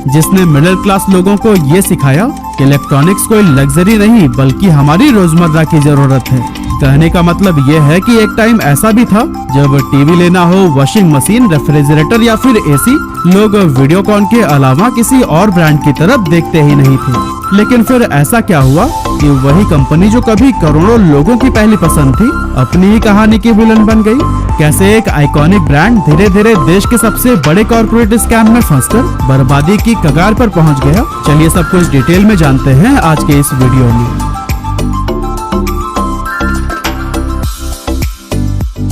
जिसने middle class लोगों को ये सिखाया कि इलेक्ट्रॉनिक्स कोई लग्जरी नहीं बल्कि हमारी रोजमर्रा की जरूरत है। कहने का मतलब ये है कि एक टाइम ऐसा भी था जब टीवी लेना हो, वॉशिंग मशीन, रेफ्रिजरेटर या फिर एसी, लोग वीडियोकॉन के अलावा किसी और ब्रांड की तरफ देखते ही नहीं थे। लेकिन फिर ऐसा क्या हुआ कि वही कंपनी जो कभी करोड़ों लोगों की पहली पसंद थी, अपनी ही कहानी की विलन बन गई। कैसे एक आइकॉनिक ब्रांड धीरे धीरे देश के सबसे बड़े कॉर्पोरेट स्कैम में फंसकर बर्बादी की कगार पर पहुंच गया। चलिए सब कुछ डिटेल में जानते हैं आज के इस वीडियो में।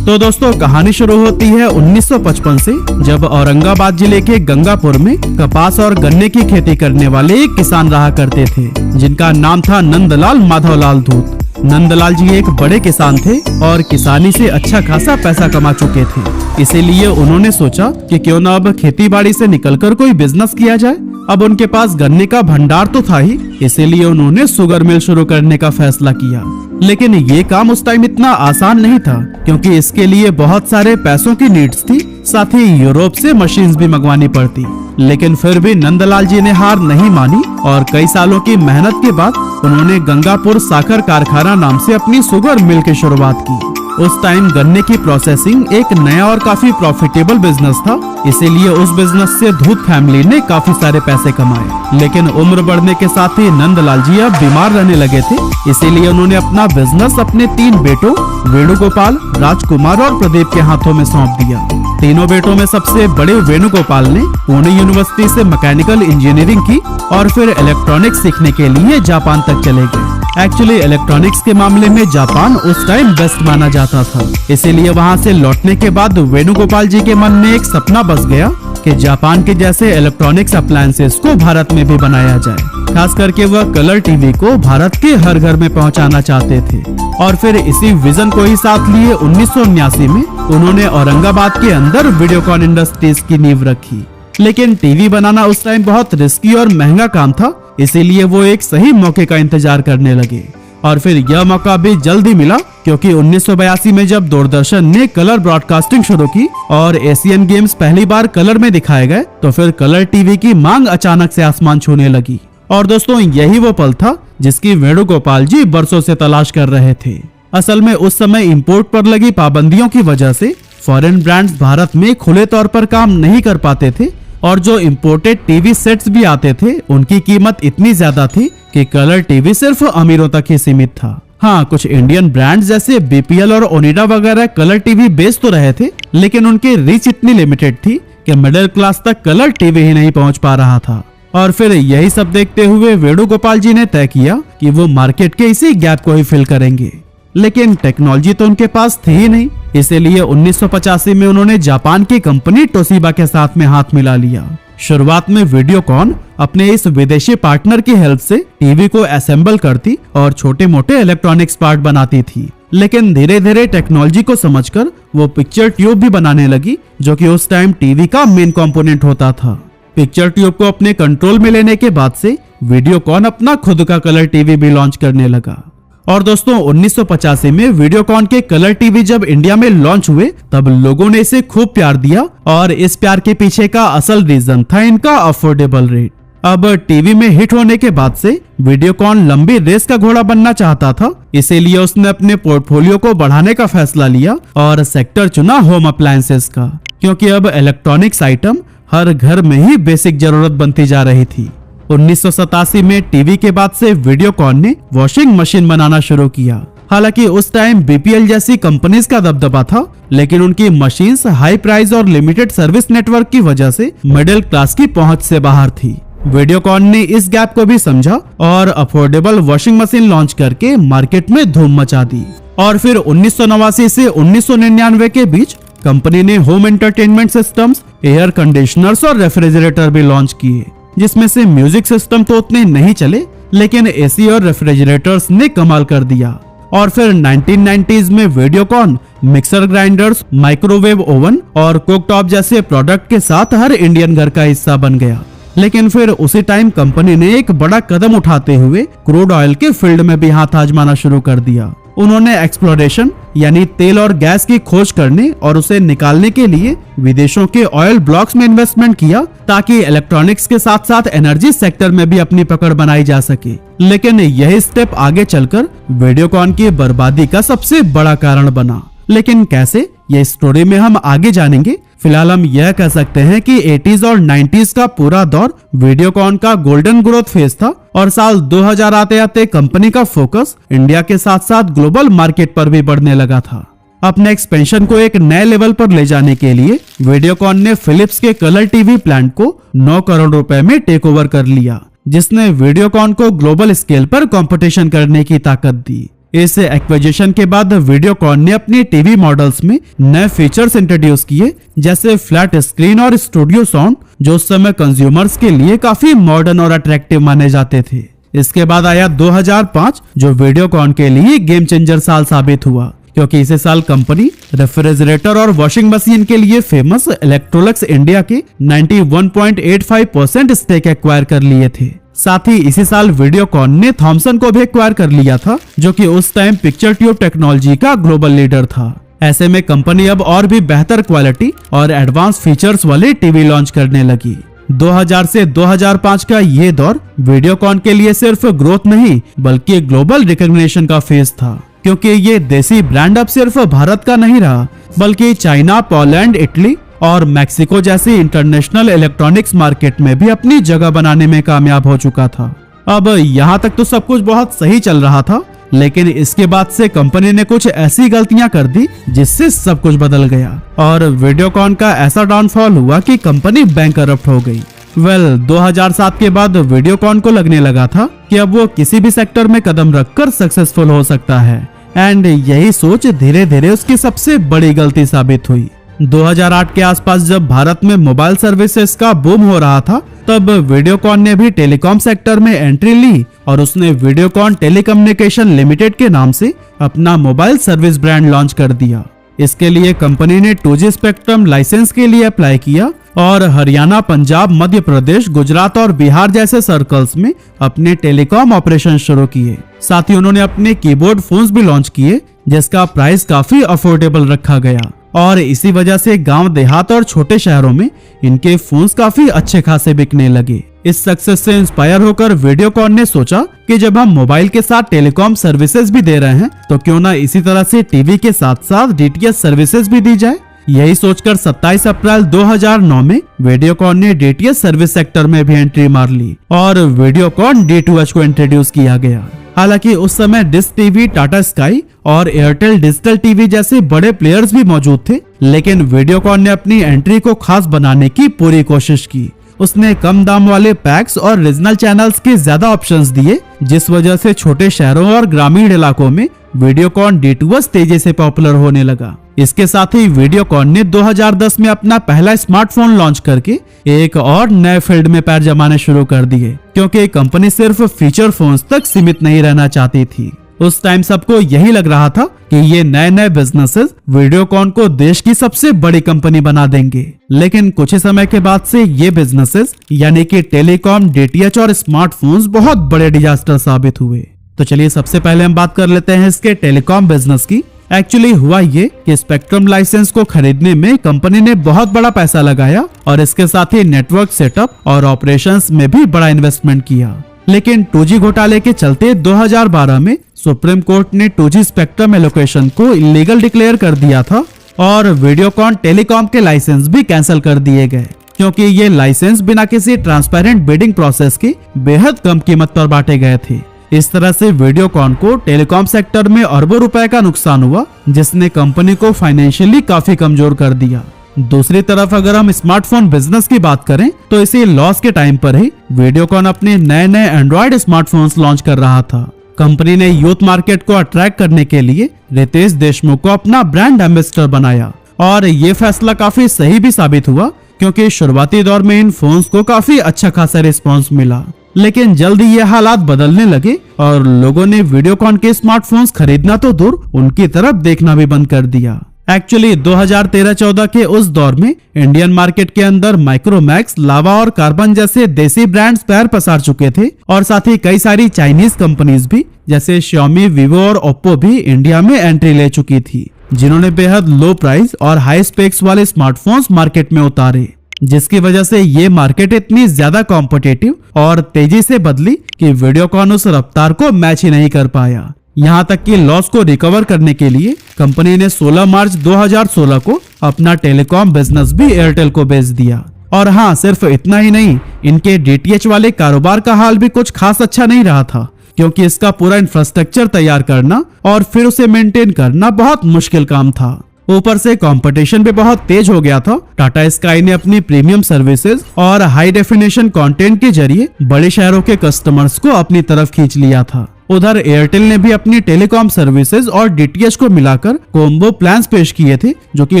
तो दोस्तों, कहानी शुरू होती है 1955 से, जब औरंगाबाद जिले के गंगापुर में कपास और गन्ने की खेती करने वाले एक किसान रहा करते थे, जिनका नाम था नंदलाल माधवलाल धूत। नंदलाल जी एक बड़े किसान थे और किसानी से अच्छा खासा पैसा कमा चुके थे। इसीलिए उन्होंने सोचा कि क्यों न अब खेती बाड़ी से निकलकर कोई बिजनेस किया जाए। अब उनके पास गन्ने का भंडार तो था ही, इसीलिए उन्होंने शुगर मिल शुरू करने का फैसला किया। लेकिन ये काम उस टाइम इतना आसान नहीं था, क्योंकि इसके लिए बहुत सारे पैसों की नीड्स थी, साथ ही यूरोप से मशीन्स भी मंगवानी पड़ती। लेकिन फिर भी नंदलाल जी ने हार नहीं मानी और कई सालों की मेहनत के बाद उन्होंने गंगापुर साखर कारखाना नाम से अपनी शुगर मिल की शुरुआत की। उस टाइम गन्ने की प्रोसेसिंग एक नया और काफी प्रॉफिटेबल बिजनेस था, इसीलिए उस बिजनेस से धूत फैमिली ने काफी सारे पैसे कमाए। लेकिन उम्र बढ़ने के साथ ही नंदलाल जी अब बीमार रहने लगे थे, इसीलिए उन्होंने अपना बिजनेस अपने 3 बेटों वेणुगोपाल, राजकुमार और प्रदीप के हाथों में सौंप दिया। तीनों बेटों में सबसे बड़े वेणुगोपाल ने पुणे यूनिवर्सिटी से मैकेनिकल इंजीनियरिंग की और फिर इलेक्ट्रॉनिक्स सीखने के लिए जापान तक चले गए। एक्चुअली इलेक्ट्रॉनिक्स के मामले में जापान उस टाइम बेस्ट माना जाता था, इसीलिए वहां से लौटने के बाद वेणुगोपाल जी के मन में एक सपना बस गया कि जापान के जैसे इलेक्ट्रॉनिक्स अप्लायंसेस को भारत में भी बनाया जाए। खास करके वह कलर टीवी को भारत के हर घर में पहुंचाना चाहते थे। और फिर इसी विजन को ही साथ लिए 1979 में उन्होंने औरंगाबाद के अंदर वीडियोकॉन इंडस्ट्रीज की नींव रखी। लेकिन टीवी बनाना उस टाइम बहुत रिस्की और महंगा काम था, इसीलिए वो एक सही मौके का इंतजार करने लगे। और फिर यह मौका भी जल्दी मिला, क्योंकि 1982 में जब दूरदर्शन ने कलर ब्रॉडकास्टिंग शुरू की और एशियन गेम्स पहली बार कलर में दिखाए गए, तो फिर कलर टीवी की मांग अचानक से आसमान छूने लगी। और दोस्तों, यही वो पल था जिसकी वेणुगोपाल जी बरसों से तलाश कर रहे थे। असल में उस समय इंपोर्ट पर लगी पाबंदियों की वजह से फॉरेन ब्रांड्स भारत में खुले तौर पर काम नहीं कर पाते थे, और जो इंपोर्टेड टीवी सेट्स भी आते थे उनकी कीमत इतनी ज्यादा थी कि कलर टीवी सिर्फ अमीरों तक ही सीमित था। हाँ, कुछ इंडियन ब्रांड्स जैसे बीपीएल और ओनिडा वगैरह कलर टीवी बेच तो रहे थे, लेकिन उनकी रीच इतनी लिमिटेड थी कि मिडिल क्लास तक कलर टीवी ही नहीं पहुंच पा रहा था। और फिर यही सब देखते हुए वेणुगोपाल जी ने तय किया कि वो मार्केट के इसी गैप को ही फिल करेंगे। लेकिन टेक्नोलॉजी तो उनके पास थी ही नहीं, इसीलिए 1985 में उन्होंने जापान की कंपनी टोशिबा के साथ में हाथ मिला लिया। शुरुआत में वीडियोकॉन अपने इस विदेशी पार्टनर की हेल्प से टीवी को असेंबल करती और छोटे मोटे इलेक्ट्रॉनिक्स पार्ट बनाती थी। लेकिन धीरे धीरे टेक्नोलॉजी को समझकर वो पिक्चर ट्यूब भी बनाने लगी, जो कि उस टाइम टीवी का मेन कंपोनेंट होता था। पिक्चर ट्यूब को अपने कंट्रोल में लेने के बाद से वीडियोकॉन अपना खुद का कलर टीवी भी लॉन्च करने लगा। और दोस्तों, 1985 में वीडियोकॉन के कलर टीवी जब इंडिया में लॉन्च हुए, तब लोगों ने इसे खूब प्यार दिया, और इस प्यार के पीछे का असल रीजन था इनका अफोर्डेबल रेट। अब टीवी में हिट होने के बाद से वीडियोकॉन लंबी रेस का घोड़ा बनना चाहता था, इसीलिए उसने अपने पोर्टफोलियो को बढ़ाने का फैसला लिया और सेक्टर चुना होम अप्लायंसेस का, क्योंकि अब इलेक्ट्रॉनिक्स आइटम हर घर में ही बेसिक जरूरत बनती जा रही थी। 1987 में टीवी के बाद से वीडियोकॉन ने वॉशिंग मशीन बनाना शुरू किया। हालांकि उस टाइम बीपीएल जैसी कंपनीज का दबदबा था, लेकिन उनकी मशीन्स हाई प्राइस और लिमिटेड सर्विस नेटवर्क की वजह से मिडिल क्लास की पहुंच से बाहर थी। वीडियोकॉन ने इस गैप को भी समझा और अफोर्डेबल वॉशिंग मशीन लॉन्च करके मार्केट में धूम मचा दी। और फिर 1989 से 1999 के बीच कंपनी ने home entertainment systems, air conditioners और रेफ्रिजरेटर भी लॉन्च किए, जिसमें से म्यूजिक सिस्टम तो उतने नहीं चले, लेकिन एसी और रेफ्रिजरेटर्स ने कमाल कर दिया। और फिर 1990s में Videocon mixer grinders, microwave oven और कुकटॉप जैसे प्रोडक्ट के साथ हर इंडियन घर का हिस्सा बन गया। लेकिन फिर उसी टाइम कंपनी ने एक बड़ा कदम उठाते हुए क्रूड ऑयल के फील्ड में भी हाथ आजमाना शुरू कर दिया। उन्होंने एक्सप्लोरेशन यानी तेल और गैस की खोज करने और उसे निकालने के लिए विदेशों के ऑयल ब्लॉक्स में इन्वेस्टमेंट किया, ताकि इलेक्ट्रॉनिक्स के साथ साथ एनर्जी सेक्टर में भी अपनी पकड़ बनाई जा सके। लेकिन यही स्टेप आगे चलकर वीडियोकॉन की बर्बादी का सबसे बड़ा कारण बना। लेकिन कैसे, ये स्टोरी में हम आगे जानेंगे। फिलहाल हम यह कह सकते हैं कि 80s और 90s का पूरा दौर वीडियोकॉन का गोल्डन ग्रोथ फेज था और साल 2000 आते आते कंपनी का फोकस इंडिया के साथ साथ ग्लोबल मार्केट पर भी बढ़ने लगा था। अपने एक्सपेंशन को एक नए लेवल पर ले जाने के लिए वीडियोकॉन ने फिलिप्स के कलर टीवी प्लांट को 9 करोड़ रुपए में टेक ओवर कर लिया, जिसने वीडियोकॉन को ग्लोबल स्केल पर कंपटीशन करने की ताकत दी। इस एक्विजिशन के बाद वीडियोकॉन ने अपनी टीवी मॉडल्स में नए फीचर्स इंट्रोड्यूस किए, जैसे फ्लैट स्क्रीन और स्टूडियो साउंड, जो उस समय कंज्यूमर्स के लिए काफी मॉडर्न और अट्रैक्टिव माने जाते थे। इसके बाद आया 2005, जो वीडियोकॉन के लिए गेम चेंजर साल साबित हुआ, क्योंकि इसी साल कंपनी रेफ्रिजरेटर और वॉशिंग मशीन के लिए फेमस इलेक्ट्रोलक्स इंडिया के 91.85% स्टेक एक्वायर कर लिए थे। साथ ही इसी साल वीडियोकॉन ने थॉमसन को भी एक्वायर कर लिया था, जो कि उस टाइम पिक्चर ट्यूब टेक्नोलॉजी का ग्लोबल लीडर था। ऐसे में कंपनी अब और भी बेहतर क्वालिटी और एडवांस फीचर्स वाले टीवी लॉन्च करने लगी। 2000 से 2005 का ये दौर वीडियोकॉन के लिए सिर्फ ग्रोथ नहीं बल्कि ग्लोबल रिकॉग्निशन का फेज था, क्योंकि ये देसी ब्रांड अब सिर्फ भारत का नहीं रहा बल्कि चाइना, पोलैंड, इटली और मैक्सिको जैसी इंटरनेशनल इलेक्ट्रॉनिक्स मार्केट में भी अपनी जगह बनाने में कामयाब हो चुका था। अब यहाँ तक तो सब कुछ बहुत सही चल रहा था, लेकिन इसके बाद से कंपनी ने कुछ ऐसी गलतियां कर दी जिससे सब कुछ बदल गया और वीडियोकॉन का ऐसा डाउनफॉल हुआ कि कंपनी बैंकरप्ट हो गई। 2007 के बाद वीडियोकॉन को लगने लगा था कि अब वो किसी भी सेक्टर में कदम रखकर सक्सेसफुल हो सकता है, एंड यही सोच धीरे धीरे उसकी सबसे बड़ी गलती साबित हुई। 2008 के आसपास जब भारत में मोबाइल सर्विसेज का बूम हो रहा था, तब वीडियोकॉन ने भी टेलीकॉम सेक्टर में एंट्री ली और उसने वीडियोकॉन टेलीकम्युनिकेशन लिमिटेड के नाम से अपना मोबाइल सर्विस ब्रांड लॉन्च कर दिया। इसके लिए कंपनी ने 2G स्पेक्ट्रम लाइसेंस के लिए अप्लाई किया और हरियाणा, पंजाब, मध्य प्रदेश, गुजरात और बिहार जैसे सर्कल्स में अपने टेलीकॉम ऑपरेशन शुरू किए। साथ ही उन्होंने अपने कीबोर्ड फोन्स भी लॉन्च किए, जिसका प्राइस काफी अफोर्डेबल रखा गया और इसी वजह से गांव, देहात और छोटे शहरों में इनके फोन्स काफी अच्छे खासे बिकने लगे। इस सक्सेस से इंस्पायर होकर वीडियोकॉन ने सोचा कि जब हम मोबाइल के साथ टेलीकॉम सर्विसेज भी दे रहे हैं, तो क्यों ना इसी तरह से टीवी के साथ साथ डीटीएच सर्विसेज भी दी जाए। यही सोचकर 27 अप्रैल 2009 में वीडियोकॉन ने डीटीएच सर्विस सेक्टर में भी एंट्री मार ली और वीडियोकॉन D2H को इंट्रोड्यूस किया गया। हालांकि उस समय डिश टीवी, टाटा स्काई और एयरटेल डिजिटल टीवी जैसे बड़े प्लेयर्स भी मौजूद थे, लेकिन वीडियोकॉन ने अपनी एंट्री को खास बनाने की पूरी कोशिश की। उसने कम दाम वाले पैक्स और रीजनल चैनल्स के ज्यादा ऑप्शंस दिए, जिस वजह से छोटे शहरों और ग्रामीण इलाकों में वीडियोकॉन D2H तेजी से पॉपुलर होने लगा। इसके साथ ही वीडियोकॉन ने 2010 में अपना पहला स्मार्टफोन लॉन्च करके एक और नए फील्ड में पैर जमाने शुरू कर दिए, क्योंकि कंपनी सिर्फ फीचर फोन्स तक सीमित नहीं रहना चाहती थी। उस टाइम सबको यही लग रहा था कि ये नए नए बिजनेसेस वीडियोकॉन को देश की सबसे बड़ी कंपनी बना देंगे, लेकिन कुछ ही समय के बाद से ये बिजनेसेस यानी कि टेलीकॉम, डीटीएच और स्मार्टफोन्स बहुत बड़े डिजास्टर साबित हुए। तो चलिए सबसे पहले हम बात कर लेते हैं इसके टेलीकॉम बिजनेस की। एक्चुअली हुआ ये कि स्पेक्ट्रम लाइसेंस को खरीदने में कंपनी ने बहुत बड़ा पैसा लगाया और इसके साथ ही नेटवर्क सेटअप और ऑपरेशंस में भी बड़ा इन्वेस्टमेंट किया। लेकिन 2G घोटाले के चलते 2012 में सुप्रीम कोर्ट ने 2G स्पेक्ट्रम एलोकेशन को इलीगल डिक्लेयर कर दिया था और वीडियोकॉन टेलीकॉम के लाइसेंस भी कैंसिल कर दिए गए, क्योंकि ये लाइसेंस बिना किसी ट्रांसपेरेंट बिडिंग प्रोसेस के बेहद कम कीमत पर बांटे गए थे। इस तरह से वीडियोकॉन को टेलीकॉम सेक्टर में अरबों रुपए का नुकसान हुआ, जिसने कंपनी को फाइनेंशियली काफी कमजोर कर दिया। दूसरी तरफ अगर हम स्मार्टफोन बिजनेस की बात करें, तो इसी लॉस के टाइम पर ही वीडियोकॉन अपने नए नए एंड्रॉइड स्मार्टफोन्स लॉन्च कर रहा था। कंपनी ने यूथ मार्केट को अट्रैक्ट करने के लिए रितेश देशमुख को अपना ब्रांड एम्बेसडर बनाया और ये फैसला काफी सही भी साबित हुआ, क्योंकि शुरुआती दौर में इन फोन्स को काफी अच्छा खासा रिस्पांस मिला। लेकिन जल्द ही ये हालात बदलने लगे और लोगों ने वीडियोकॉन के स्मार्टफोन्स खरीदना तो दूर, उनकी तरफ देखना भी बंद कर दिया। एक्चुअली 2013-14 के उस दौर में इंडियन मार्केट के अंदर माइक्रोमैक्स, लावा और कार्बन जैसे देसी ब्रांड्स पैर पसार चुके थे और साथ ही कई सारी चाइनीज कंपनीज भी, जैसे Xiaomi, Vivo और Oppo भी इंडिया में एंट्री ले चुकी थी, जिन्होंने बेहद लो प्राइस और हाई स्पेक्स वाले स्मार्टफोन्स मार्केट में उतारे, जिसकी वजह से ये मार्केट इतनी ज्यादा कॉम्पिटिटिव और तेजी से बदली कि वीडियोकॉन उस रफ्तार को मैच ही नहीं कर पाया। यहाँ तक कि लॉस को रिकवर करने के लिए कंपनी ने 16 मार्च 2016 को अपना टेलीकॉम बिजनेस भी एयरटेल को बेच दिया। और हाँ, सिर्फ इतना ही नहीं, इनके डीटीएच वाले कारोबार का हाल भी कुछ खास अच्छा नहीं रहा था, क्योंकि इसका पूरा इंफ्रास्ट्रक्चर तैयार करना और फिर उसे मेंटेन करना बहुत मुश्किल काम था। ऊपर से कंपटीशन भी बहुत तेज हो गया था। टाटा स्काई ने अपनी प्रीमियम सर्विसेज और हाई डेफिनेशन कंटेंट के जरिए बड़े शहरों के कस्टमर्स को अपनी तरफ खींच लिया था। उधर एयरटेल ने भी अपनी टेलीकॉम सर्विसेज और डीटीएच को मिलाकर कॉम्बो प्लान्स पेश किए थे, जो कि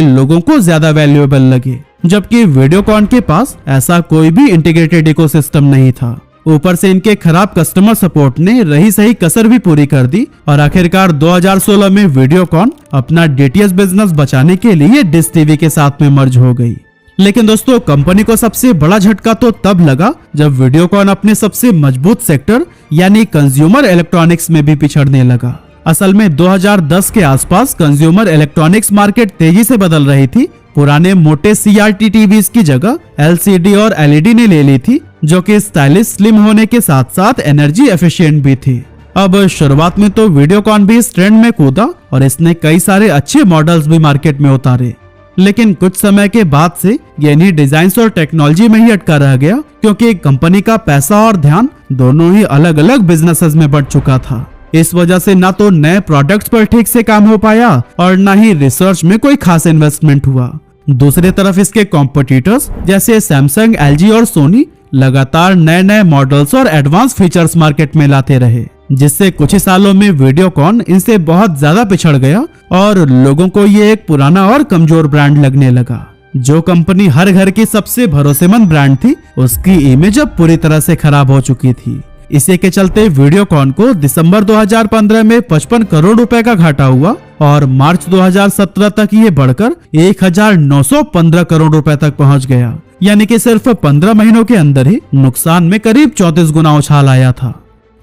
लोगों को ज्यादा वैल्यूएबल लगे, जबकि वीडियोकॉन के पास ऐसा कोई भी इंटीग्रेटेड इकोसिस्टम नहीं था। ऊपर से इनके खराब कस्टमर सपोर्ट ने रही सही कसर भी पूरी कर दी और आखिरकार 2016 में वीडियोकॉन अपना डीटीएच बिजनेस बचाने के लिए डिश टीवी के साथ में मर्ज हो गई। लेकिन दोस्तों, कंपनी को सबसे बड़ा झटका तो तब लगा जब वीडियोकॉन अपने सबसे मजबूत सेक्टर यानी कंज्यूमर इलेक्ट्रॉनिक्स में भी पिछड़ने लगा। असल में 2010 के आसपास कंज्यूमर इलेक्ट्रॉनिक्स मार्केट तेजी से बदल रही थी। पुराने मोटे सीआरटी टीवीज की जगह एलसीडी और एलईडी ने ले ली थी, जो कि स्टाइलिश, स्लिम होने के साथ साथ एनर्जी एफिशिएंट भी थी। अब शुरुआत में तो वीडियोकॉन भी इस ट्रेंड में कूदा और इसने कई सारे अच्छे मॉडल्स भी मार्केट में उतारे, लेकिन कुछ समय के बाद से ये इन्हीं डिजाइन और टेक्नोलॉजी में ही अटका रह गया, क्योंकि कंपनी का पैसा और ध्यान दोनों ही अलग अलग बिजनेसेस में बढ़ चुका था। इस वजह से ना तो नए प्रोडक्ट्स पर ठीक से काम हो पाया और ना ही रिसर्च में कोई खास इन्वेस्टमेंट हुआ। दूसरी तरफ इसके कॉम्पिटिटर्स जैसे सैमसंग, एलजी और सोनी लगातार नए नए मॉडल्स और एडवांस फीचर्स मार्केट में लाते रहे, जिससे कुछ ही सालों में वीडियोकॉन इनसे बहुत ज्यादा पिछड़ गया और लोगों को ये एक पुराना और कमजोर ब्रांड लगने लगा। जो कंपनी हर घर की सबसे भरोसेमंद ब्रांड थी, उसकी इमेज अब पूरी तरह से खराब हो चुकी थी। इसी के चलते वीडियोकॉन को दिसंबर 2015 में 55 करोड़ रुपए का घाटा हुआ और मार्च 2017 तक ये बढ़कर 1915 करोड़ रुपए तक पहुंच गया, यानी कि सिर्फ 15 महीनों के अंदर ही नुकसान में करीब 34 गुना उछाल आया था।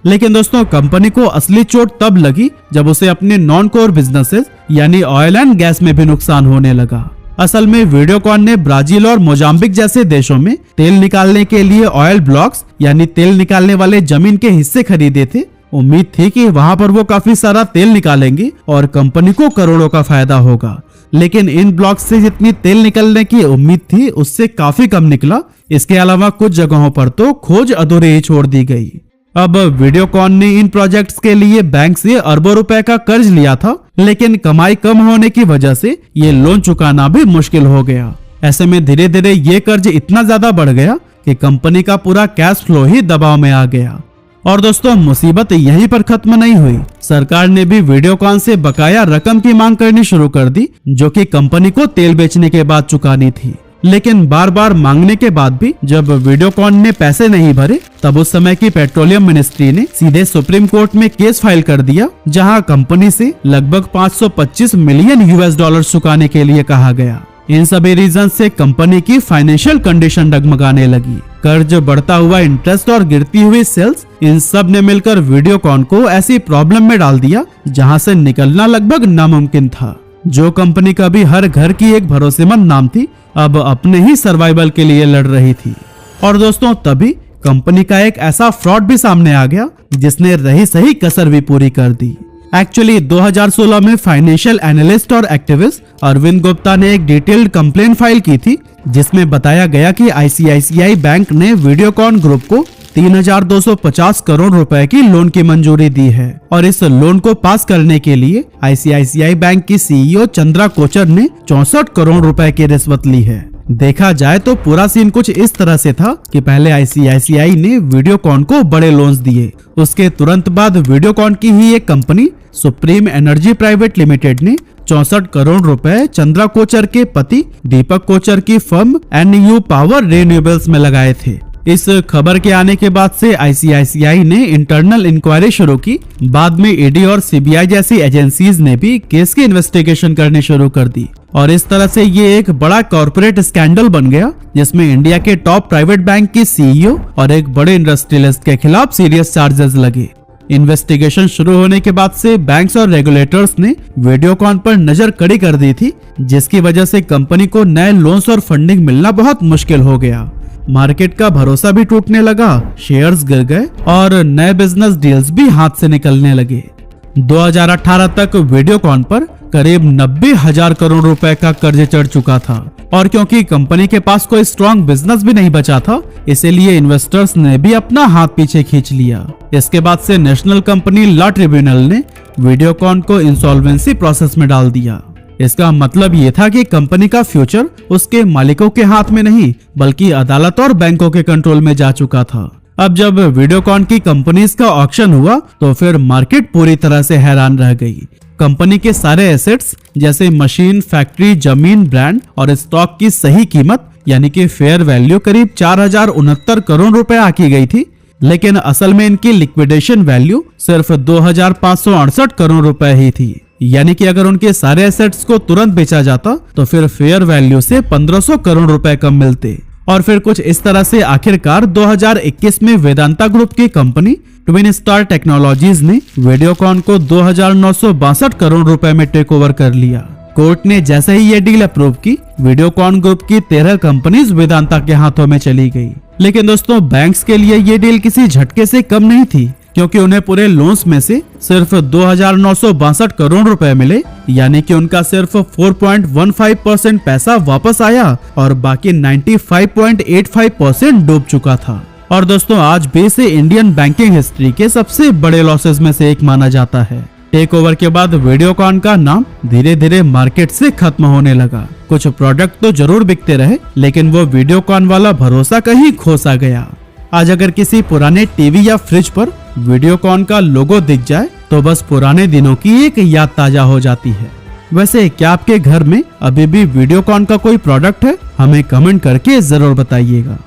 लेकिन दोस्तों, कंपनी को असली चोट तब लगी जब उसे अपने नॉन कोर बिजनेसेस यानी ऑयल एंड गैस में भी नुकसान होने लगा। असल में वीडियोकॉन ने ब्राजील और मोजाम्बिक जैसे देशों में तेल निकालने के लिए ऑयल ब्लॉक्स यानी तेल निकालने वाले जमीन के हिस्से खरीदे थे। उम्मीद थी कि वहां पर वो काफी सारा तेल निकालेंगे और कंपनी को करोड़ों का फायदा होगा, लेकिन इन ब्लॉक्स से जितनी तेल निकलने की उम्मीद थी उससे काफी कम निकला। इसके अलावा कुछ जगहों पर तो खोज अधूरी ही छोड़ दी गई। अब वीडियोकॉन ने इन प्रोजेक्ट्स के लिए बैंक से अरबों रुपए का कर्ज लिया था, लेकिन कमाई कम होने की वजह से ये लोन चुकाना भी मुश्किल हो गया। ऐसे में धीरे धीरे ये कर्ज इतना ज्यादा बढ़ गया कि कंपनी का पूरा कैश फ्लो ही दबाव में आ गया। और दोस्तों, मुसीबत यहीं पर खत्म नहीं हुई। सरकार ने भी वीडियोकॉन से बकाया रकम की मांग करनी शुरू कर दी, जो कि कंपनी को तेल बेचने के बाद चुकानी थी। लेकिन बार बार मांगने के बाद भी जब वीडियोकॉन ने पैसे नहीं भरे, तब उस समय की पेट्रोलियम मिनिस्ट्री ने सीधे सुप्रीम कोर्ट में केस फाइल कर दिया, जहां कंपनी से लगभग 525 मिलियन यूएस डॉलर चुकाने के लिए कहा गया। इन सभी रीजन से कंपनी की फाइनेंशियल कंडीशन डगमगाने लगी। कर्ज, बढ़ता हुआ इंटरेस्ट और गिरती हुई सेल्स, इन सब ने मिलकर वीडियोकॉन को ऐसी प्रॉब्लम में डाल दिया जहां से निकलना लगभग नामुमकिन था। जो कंपनी कभी हर घर की एक भरोसेमंद नाम थी, अब अपने ही सर्वाइवल के लिए लड़ रही थी। और दोस्तों, तभी कंपनी का एक ऐसा फ्रॉड भी सामने आ गया जिसने रही सही कसर भी पूरी कर दी। एक्चुअली 2016 में फाइनेंशियल एनालिस्ट और एक्टिविस्ट अरविंद गुप्ता ने एक डिटेल्ड कंप्लेंट फाइल की थी, जिसमें बताया गया कि आईसीआईसीआई बैंक ने वीडियोकॉन ग्रुप को 3250 करोड़ रुपए की लोन की मंजूरी दी है और इस लोन को पास करने के लिए आईसीआईसीआई बैंक की सीईओ चंद्रा कोचर ने 64 करोड़ रुपए की रिश्वत ली है। देखा जाए तो पूरा सीन कुछ इस तरह से था कि पहले आईसीआईसीआई ने वीडियोकॉन को बड़े लोन्स दिए, उसके तुरंत बाद वीडियोकॉन की ही एक company supreme energy private limited ने 64 करोड़ रुपए चंद्रा कोचर के पति दीपक कोचर की फर्म एनयू पावर रिन्यूएबल्स में लगाए थे। इस खबर के आने के बाद से आईसीआईसीआई ने इंटरनल इंक्वायरी शुरू की। बाद में ईडी और सीबीआई जैसी एजेंसीज ने भी केस की इन्वेस्टिगेशन करनी शुरू कर दी और इस तरह से ये एक बड़ा कॉर्पोरेट स्कैंडल बन गया, जिसमें इंडिया के टॉप प्राइवेट बैंक की सीईओ और एक बड़े इंडस्ट्रियलिस्ट के खिलाफ सीरियस चार्जेस लगे। इन्वेस्टिगेशन शुरू होने के बाद से बैंक्स और रेगुलेटर्स ने वीडियोकॉन पर नजर कड़ी कर दी थी, जिसकी वजह से कंपनी को नए लोन्स और फंडिंग मिलना बहुत मुश्किल हो गया। मार्केट का भरोसा भी टूटने लगा, शेयर्स गिर गए और नए बिजनेस डील्स भी हाथ से निकलने लगे। 2018 तक वीडियोकॉन पर करीब 90,000 करोड़ रुपए का कर्ज चढ़ चुका था और क्योंकि कंपनी के पास कोई स्ट्रॉन्ग बिजनेस भी नहीं बचा था, इसीलिए इन्वेस्टर्स ने भी अपना हाथ पीछे खींच लिया। इसके बाद से नेशनल कंपनी लॉ ट्रिब्यूनल ने वीडियोकॉन को इंसॉल्वेंसी प्रोसेस में डाल दिया। इसका मतलब ये था कि कंपनी का फ्यूचर उसके मालिकों के हाथ में नहीं बल्कि अदालत और बैंकों के कंट्रोल में जा चुका था। अब जब वीडियोकॉन की कंपनीज का ऑक्शन हुआ तो फिर मार्केट पूरी तरह से हैरान रह गई। कंपनी के सारे एसेट्स जैसे मशीन, फैक्ट्री, जमीन, ब्रांड और स्टॉक की सही कीमत यानी कि फेयर वैल्यू करीब 4069 करोड़ रुपए आकी गई थी, लेकिन असल में इनकी लिक्विडेशन वैल्यू सिर्फ 2568 करोड़ रुपए ही थी। यानी कि अगर उनके सारे एसेट्स को तुरंत बेचा जाता तो फिर फेयर वैल्यू से 1500 करोड़ रुपए कम मिलते। और फिर कुछ इस तरह से आखिरकार 2021 में वेदांता ग्रुप की कंपनी ट्विन स्टार टेक्नोलॉजीज ने वीडियोकॉन को 2962 करोड़ रुपए में टेक ओवर कर लिया। कोर्ट ने जैसे ही ये डील अप्रूव की, वीडियोकॉन ग्रुप की 13 कंपनीज वेदांता के हाथों में चली गई। लेकिन दोस्तों, बैंक्स के लिए ये डील किसी झटके से कम नहीं थी, क्योंकि उन्हें पूरे लोन्स में से सिर्फ 2962 करोड़ रुपए मिले, यानी कि उनका सिर्फ 4.15% पैसा वापस आया और बाकी 95.85% डूब चुका था। और दोस्तों, आज भी इसे इंडियन बैंकिंग हिस्ट्री के सबसे बड़े लॉसेस में से एक माना जाता है। टेक ओवर के बाद वीडियोकॉन का नाम धीरे धीरे मार्केट से खत्म होने लगा। कुछ प्रोडक्ट तो जरूर बिकते रहे, लेकिन वो वीडियोकॉन वाला भरोसा कहीं खो सा गया। आज अगर किसी पुराने टीवी या फ्रिज पर वीडियोकॉन का लोगो दिख जाए तो बस पुराने दिनों की एक याद ताजा हो जाती है। वैसे क्या आपके घर में अभी भी वीडियोकॉन का कोई प्रोडक्ट है? हमें कमेंट करके जरूर बताइएगा।